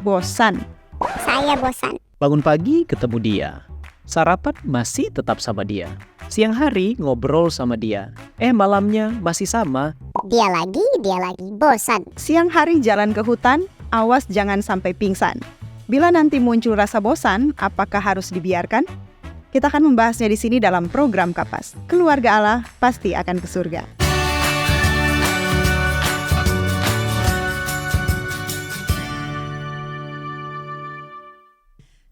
bosan. Saya bosan. Bangun pagi ketemu dia. Sarapan masih tetap sama dia. Siang hari ngobrol sama dia. Malamnya masih sama. Dia lagi, bosan. Siang hari jalan ke hutan, awas jangan sampai pingsan. Bila nanti muncul rasa bosan, apakah harus dibiarkan? Kita akan membahasnya di sini dalam program Kapas. Keluarga Allah pasti akan ke surga.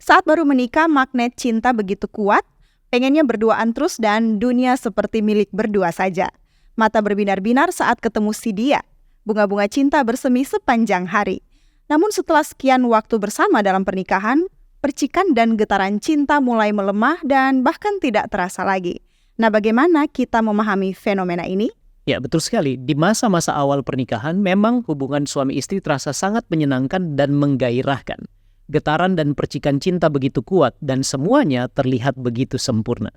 Saat baru menikah, magnet cinta begitu kuat, pengennya berduaan terus dan dunia seperti milik berdua saja. Mata berbinar-binar saat ketemu si dia. Bunga-bunga cinta bersemi sepanjang hari. Namun setelah sekian waktu bersama dalam pernikahan, percikan dan getaran cinta mulai melemah dan bahkan tidak terasa lagi. Nah, bagaimana kita memahami fenomena ini? Ya, betul sekali. Di masa-masa awal pernikahan, memang hubungan suami istri terasa sangat menyenangkan dan menggairahkan. Getaran dan percikan cinta begitu kuat dan semuanya terlihat begitu sempurna.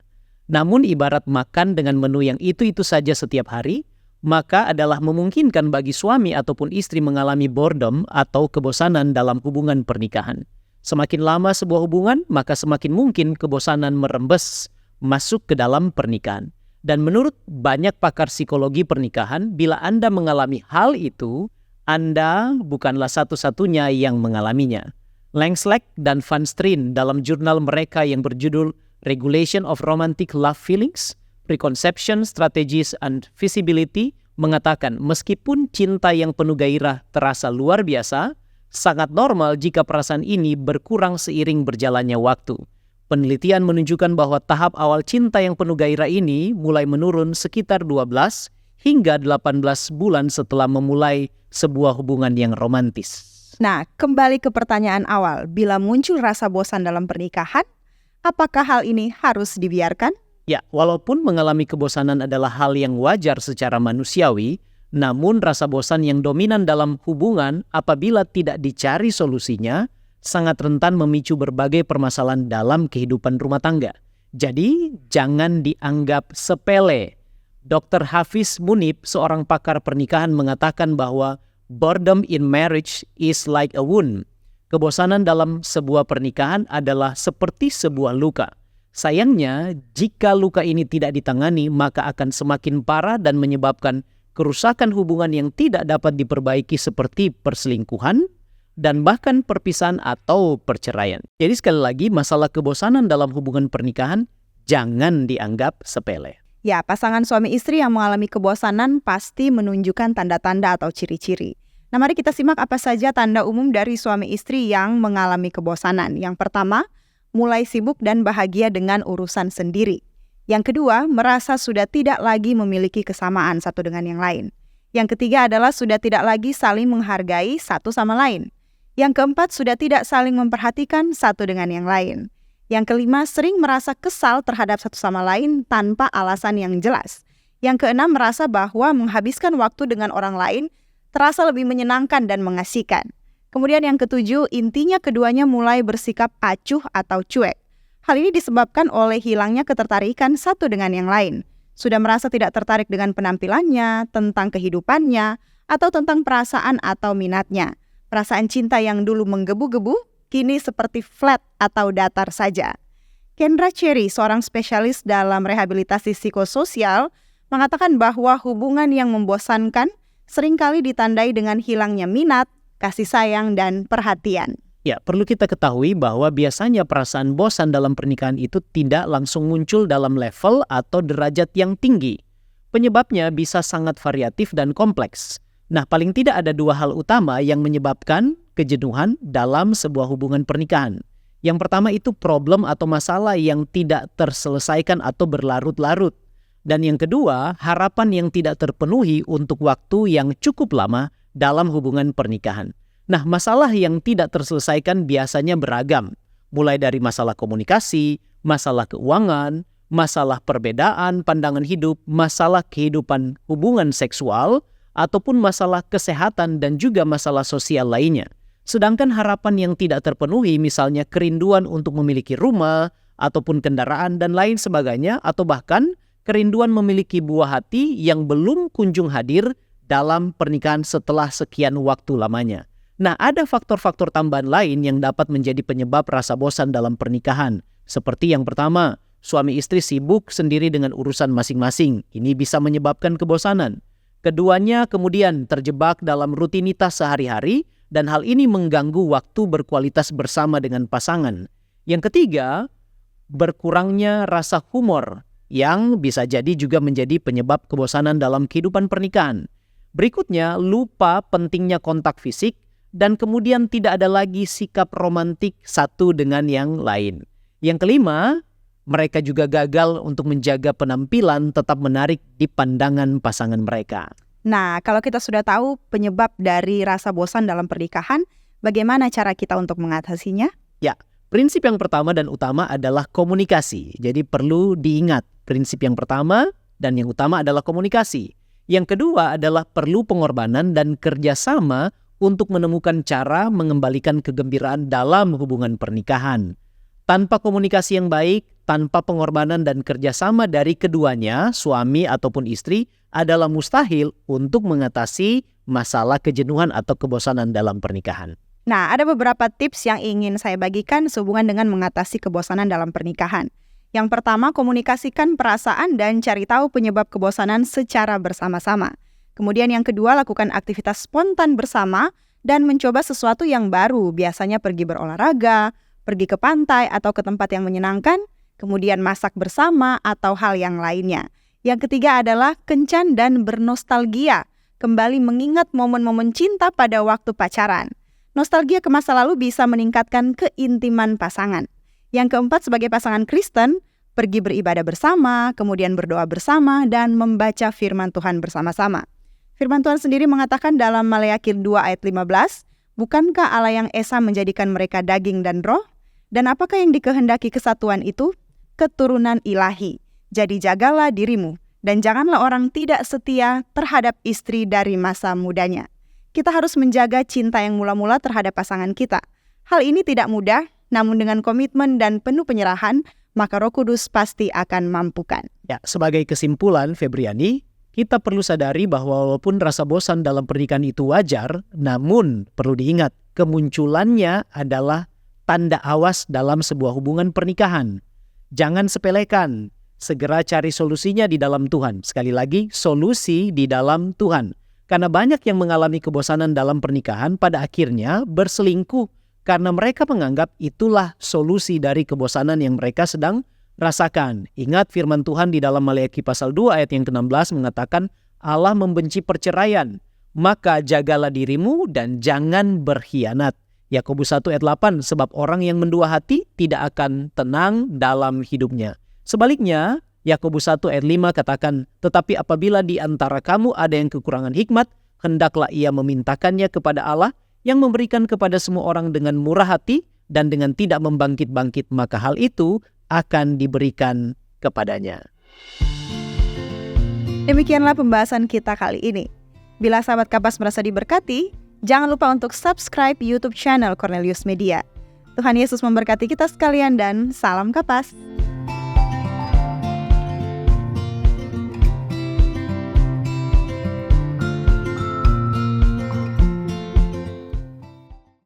Namun ibarat makan dengan menu yang itu-itu saja setiap hari, maka adalah memungkinkan bagi suami ataupun istri mengalami boredom atau kebosanan dalam hubungan pernikahan. Semakin lama sebuah hubungan, maka semakin mungkin kebosanan merembes masuk ke dalam pernikahan. Dan menurut banyak pakar psikologi pernikahan, bila Anda mengalami hal itu, Anda bukanlah satu-satunya yang mengalaminya. Langslack dan Van Strien dalam jurnal mereka yang berjudul Regulation of Romantic Love Feelings, Preconception, Strategies, and Feasibility mengatakan meskipun cinta yang penuh gairah terasa luar biasa, sangat normal jika perasaan ini berkurang seiring berjalannya waktu. Penelitian menunjukkan bahwa tahap awal cinta yang penuh gairah ini mulai menurun sekitar 12 hingga 18 bulan setelah memulai sebuah hubungan yang romantis. Nah, kembali ke pertanyaan awal, bila muncul rasa bosan dalam pernikahan, apakah hal ini harus dibiarkan? Ya, walaupun mengalami kebosanan adalah hal yang wajar secara manusiawi, namun rasa bosan yang dominan dalam hubungan apabila tidak dicari solusinya, sangat rentan memicu berbagai permasalahan dalam kehidupan rumah tangga. Jadi, jangan dianggap sepele. Dr. Hafiz Munib, seorang pakar pernikahan, mengatakan bahwa boredom in marriage is like a wound. Kebosanan dalam sebuah pernikahan adalah seperti sebuah luka. Sayangnya, jika luka ini tidak ditangani, maka akan semakin parah dan menyebabkan kerusakan hubungan yang tidak dapat diperbaiki seperti perselingkuhan dan bahkan perpisahan atau perceraian. Jadi sekali lagi, masalah kebosanan dalam hubungan pernikahan jangan dianggap sepele. Ya, pasangan suami istri yang mengalami kebosanan pasti menunjukkan tanda-tanda atau ciri-ciri. Nah, mari kita simak apa saja tanda umum dari suami istri yang mengalami kebosanan. Yang pertama, mulai sibuk dan bahagia dengan urusan sendiri. Yang kedua, merasa sudah tidak lagi memiliki kesamaan satu dengan yang lain. Yang ketiga adalah sudah tidak lagi saling menghargai satu sama lain. Yang keempat, sudah tidak saling memperhatikan satu dengan yang lain. Yang kelima, sering merasa kesal terhadap satu sama lain tanpa alasan yang jelas. Yang keenam, merasa bahwa menghabiskan waktu dengan orang lain terasa lebih menyenangkan dan mengasihkan. Kemudian yang ketujuh, intinya keduanya mulai bersikap acuh atau cuek. Hal ini disebabkan oleh hilangnya ketertarikan satu dengan yang lain. Sudah merasa tidak tertarik dengan penampilannya, tentang kehidupannya, atau tentang perasaan atau minatnya. Perasaan cinta yang dulu menggebu-gebu, kini seperti flat atau datar saja. Kendra Cherry, seorang spesialis dalam rehabilitasi psikososial, mengatakan bahwa hubungan yang membosankan seringkali ditandai dengan hilangnya minat, kasih sayang, dan perhatian. Ya, perlu kita ketahui bahwa biasanya perasaan bosan dalam pernikahan itu tidak langsung muncul dalam level atau derajat yang tinggi. Penyebabnya bisa sangat variatif dan kompleks. Nah, paling tidak ada dua hal utama yang menyebabkan kejenuhan dalam sebuah hubungan pernikahan. Yang pertama itu problem atau masalah yang tidak terselesaikan atau berlarut-larut. Dan yang kedua, harapan yang tidak terpenuhi untuk waktu yang cukup lama dalam hubungan pernikahan. Nah, masalah yang tidak terselesaikan biasanya beragam. Mulai dari masalah komunikasi, masalah keuangan, masalah perbedaan pandangan hidup, masalah kehidupan hubungan seksual, ataupun masalah kesehatan dan juga masalah sosial lainnya. Sedangkan harapan yang tidak terpenuhi, misalnya kerinduan untuk memiliki rumah, ataupun kendaraan dan lain sebagainya, atau bahkan kerinduan memiliki buah hati yang belum kunjung hadir dalam pernikahan setelah sekian waktu lamanya. Nah, ada faktor-faktor tambahan lain yang dapat menjadi penyebab rasa bosan dalam pernikahan. Seperti yang pertama, suami istri sibuk sendiri dengan urusan masing-masing. Ini bisa menyebabkan kebosanan. Keduanya kemudian terjebak dalam rutinitas sehari-hari dan hal ini mengganggu waktu berkualitas bersama dengan pasangan. Yang ketiga, berkurangnya rasa humor yang bisa jadi juga menjadi penyebab kebosanan dalam kehidupan pernikahan. Berikutnya, lupa pentingnya kontak fisik dan kemudian tidak ada lagi sikap romantik satu dengan yang lain. Yang kelima, mereka juga gagal untuk menjaga penampilan tetap menarik di pandangan pasangan mereka. Nah, kalau kita sudah tahu penyebab dari rasa bosan dalam pernikahan, bagaimana cara kita untuk mengatasinya? Ya, prinsip yang pertama dan utama adalah komunikasi. Jadi perlu diingat, prinsip yang pertama dan yang utama adalah komunikasi. Yang kedua adalah perlu pengorbanan dan kerjasama untuk menemukan cara mengembalikan kegembiraan dalam hubungan pernikahan. Tanpa komunikasi yang baik, tanpa pengorbanan dan kerjasama dari keduanya, suami ataupun istri, adalah mustahil untuk mengatasi masalah kejenuhan atau kebosanan dalam pernikahan. Nah, ada beberapa tips yang ingin saya bagikan sehubungan dengan mengatasi kebosanan dalam pernikahan. Yang pertama, komunikasikan perasaan dan cari tahu penyebab kebosanan secara bersama-sama. Kemudian yang kedua, lakukan aktivitas spontan bersama dan mencoba sesuatu yang baru, biasanya pergi berolahraga, pergi ke pantai atau ke tempat yang menyenangkan, kemudian masak bersama atau hal yang lainnya. Yang ketiga adalah kencan dan bernostalgia, kembali mengingat momen-momen cinta pada waktu pacaran. Nostalgia ke masa lalu bisa meningkatkan keintiman pasangan. Yang keempat, sebagai pasangan Kristen, pergi beribadah bersama, kemudian berdoa bersama, dan membaca firman Tuhan bersama-sama. Firman Tuhan sendiri mengatakan dalam Maleakhi 2 ayat 15, bukankah Allah yang esa menjadikan mereka daging dan roh? Dan apakah yang dikehendaki kesatuan itu? Keturunan ilahi. Jadi jagalah dirimu, dan janganlah orang tidak setia terhadap istri dari masa mudanya. Kita harus menjaga cinta yang mula-mula terhadap pasangan kita. Hal ini tidak mudah, namun dengan komitmen dan penuh penyerahan, maka Roh Kudus pasti akan mampukan. Ya, sebagai kesimpulan, Febriani, kita perlu sadari bahwa walaupun rasa bosan dalam pernikahan itu wajar, namun perlu diingat, kemunculannya adalah tanda awas dalam sebuah hubungan pernikahan. Jangan sepelekan, segera cari solusinya di dalam Tuhan. Sekali lagi, solusi di dalam Tuhan. Karena banyak yang mengalami kebosanan dalam pernikahan pada akhirnya berselingkuh karena mereka menganggap itulah solusi dari kebosanan yang mereka sedang rasakan. Ingat firman Tuhan di dalam Maleakhi pasal 2 ayat yang ke-16 mengatakan Allah membenci perceraian. Maka jagalah dirimu dan jangan berkhianat. Yakobus 1 ayat 8, sebab orang yang mendua hati tidak akan tenang dalam hidupnya. Sebaliknya, Yakobus 1 ayat 5 katakan, tetapi apabila di antara kamu ada yang kekurangan hikmat, hendaklah ia memintakannya kepada Allah yang memberikan kepada semua orang dengan murah hati dan dengan tidak membangkit-bangkit, maka hal itu akan diberikan kepadanya. Demikianlah pembahasan kita kali ini. Bila sahabat Kapas merasa diberkati, jangan lupa untuk subscribe YouTube channel Cornelius Media. Tuhan Yesus memberkati kita sekalian dan salam Kapas.